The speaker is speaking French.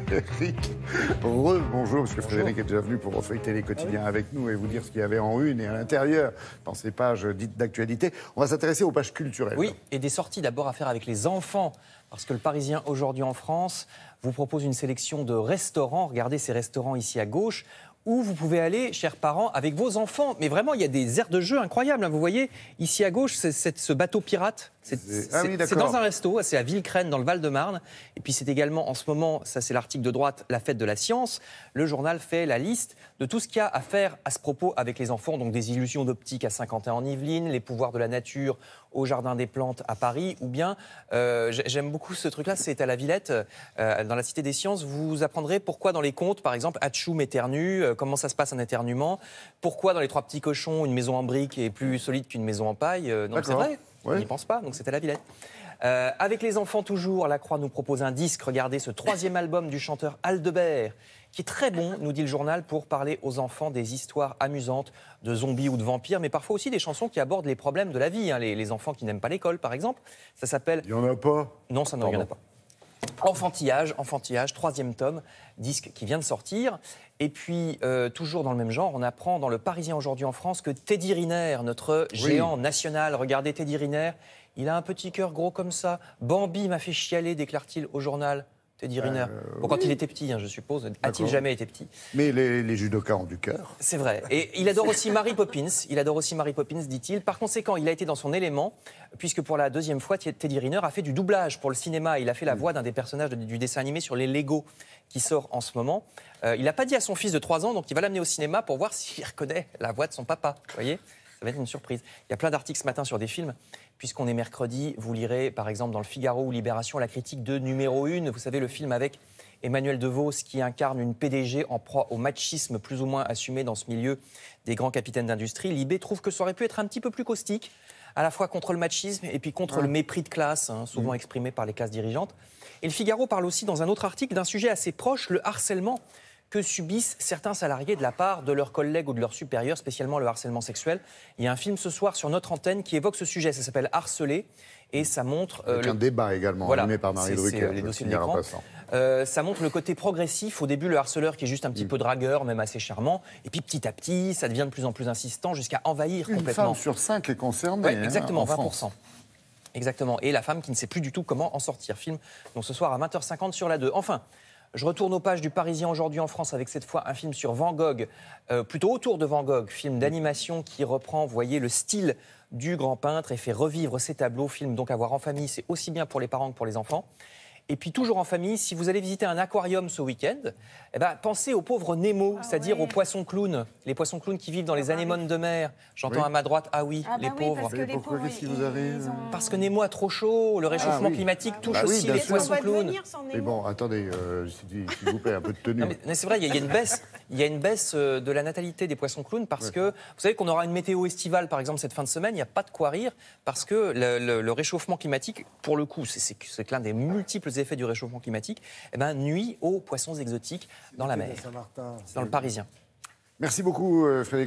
Frédéric. Bonjour, parce que Frédéric est déjà venu pour refeuilleter les quotidiens avec nous et vous dire ce qu'il y avait en une et à l'intérieur dans ces pages dites d'actualité. On va s'intéresser aux pages culturelles. Oui, et des sorties d'abord à faire avec les enfants, parce que le Parisien aujourd'hui en France vous propose une sélection de restaurants. Regardez ces restaurants ici à gauche, où vous pouvez aller, chers parents, avec vos enfants. Mais vraiment, il y a des aires de jeu incroyables. Vous voyez, ici à gauche, c'est ce bateau pirate. C'est dans un resto, c'est à Villecrène, dans le Val-de-Marne. Et puis c'est également, en ce moment, ça c'est l'article de droite, la fête de la science. Le journal fait la liste de tout ce qu'il y a à faire à ce propos avec les enfants. Donc des illusions d'optique à Saint-Quentin en Yvelines, les pouvoirs de la nature au Jardin des Plantes à Paris. Ou bien, j'aime beaucoup ce truc-là, c'est à la Villette, dans la Cité des Sciences. Vous apprendrez pourquoi dans les contes, par exemple, Hatchoum éternue, comment ça se passe un éternuement. Pourquoi dans Les Trois Petits Cochons, une maison en briques est plus solide qu'une maison en paille. Donc c'est vrai. On n'y pense pas, donc c'est à la Villette. Avec les enfants toujours, La Croix nous propose un disque. Regardez ce 3e album du chanteur Aldebert, qui est très bon, nous dit le journal, pour parler aux enfants des histoires amusantes de zombies ou de vampires, mais parfois aussi des chansons qui abordent les problèmes de la vie. Les enfants qui n'aiment pas l'école, par exemple. Ça s'appelle... Il n'y en a pas? Non, ça n'en y en a pas. Enfantillage, 3e tome, disque qui vient de sortir. Et puis, toujours dans le même genre, on apprend dans le Parisien aujourd'hui en France que Teddy Riner, notre géant national, regardez Teddy Riner, il a un petit cœur gros comme ça. Bambi m'a fait chialer, déclare-t-il au journal. Teddy Riner. Bon, quand il était petit, je suppose. A-t-il jamais été petit? Mais les judokas ont du cœur. C'est vrai. Et il adore aussi Mary Poppins. Il adore aussi Mary Poppins, dit-il. Par conséquent, il a été dans son élément, puisque pour la 2e fois, Teddy Riner a fait du doublage pour le cinéma. Il a fait la voix d'un des personnages du dessin animé sur les Lego qui sort en ce moment. Il n'a pas dit à son fils de 3 ans, donc il va l'amener au cinéma pour voir s'il reconnaît la voix de son papa. Vous voyez? Ça va être une surprise. Il y a plein d'articles ce matin sur des films. Puisqu'on est mercredi, vous lirez par exemple dans le Figaro ou Libération la critique de Numéro 1. Vous savez, le film avec Emmanuel DeVos qui incarne une PDG en proie au machisme plus ou moins assumé dans ce milieu des grands capitaines d'industrie. Libé trouve que ça aurait pu être un petit peu plus caustique, à la fois contre le machisme et puis contre le mépris de classe, souvent exprimé par les classes dirigeantes. Et le Figaro parle aussi dans un autre article d'un sujet assez proche, le harcèlement que subissent certains salariés de la part de leurs collègues ou de leurs supérieurs, spécialement le harcèlement sexuel. Il y a un film ce soir sur notre antenne qui évoque ce sujet, ça s'appelle Harcelé, et ça montre... Avec un débat également, animé par Marie Drucker. Les dossiers de l'écran. Ça montre le côté progressif. Au début, le harceleur qui est juste un petit peu dragueur, même assez charmant, et puis petit à petit, ça devient de plus en plus insistant jusqu'à envahir complètement. Une femme sur 5 est concernée, exactement, en 20%. France. Exactement, et la femme qui ne sait plus du tout comment en sortir. Film, donc ce soir à 20h50 sur la 2. Enfin, je retourne aux pages du Parisien aujourd'hui en France avec cette fois un film sur Van Gogh, plutôt autour de Van Gogh, film d'animation qui reprend, vous voyez, le style du grand peintre et fait revivre ses tableaux. Film donc à voir en famille, c'est aussi bien pour les parents que pour les enfants. Et puis toujours en famille, si vous allez visiter un aquarium ce week-end, pensez aux pauvres Nemo, c'est-à-dire aux poissons clowns. Les poissons clowns qui vivent dans les anémones de mer. J'entends à ma droite, les pauvres. Parce que pourquoi, qu'est-ce qui vous arrive? Parce que Nemo a trop chaud, le réchauffement climatique touche aussi les poissons clowns. Mais bon, attendez, s'il vous plaît, un peu de tenue. Non, mais c'est vrai, il y a une baisse de la natalité des poissons clowns parce que, vous savez qu'on aura une météo estivale, par exemple, cette fin de semaine, il n'y a pas de quoi rire parce que le réchauffement climatique, pour le coup, c'est l'un des multiples effets du réchauffement climatique, nuit aux poissons exotiques dans la mer. C'est dans le Parisien. Merci beaucoup, Frédéric.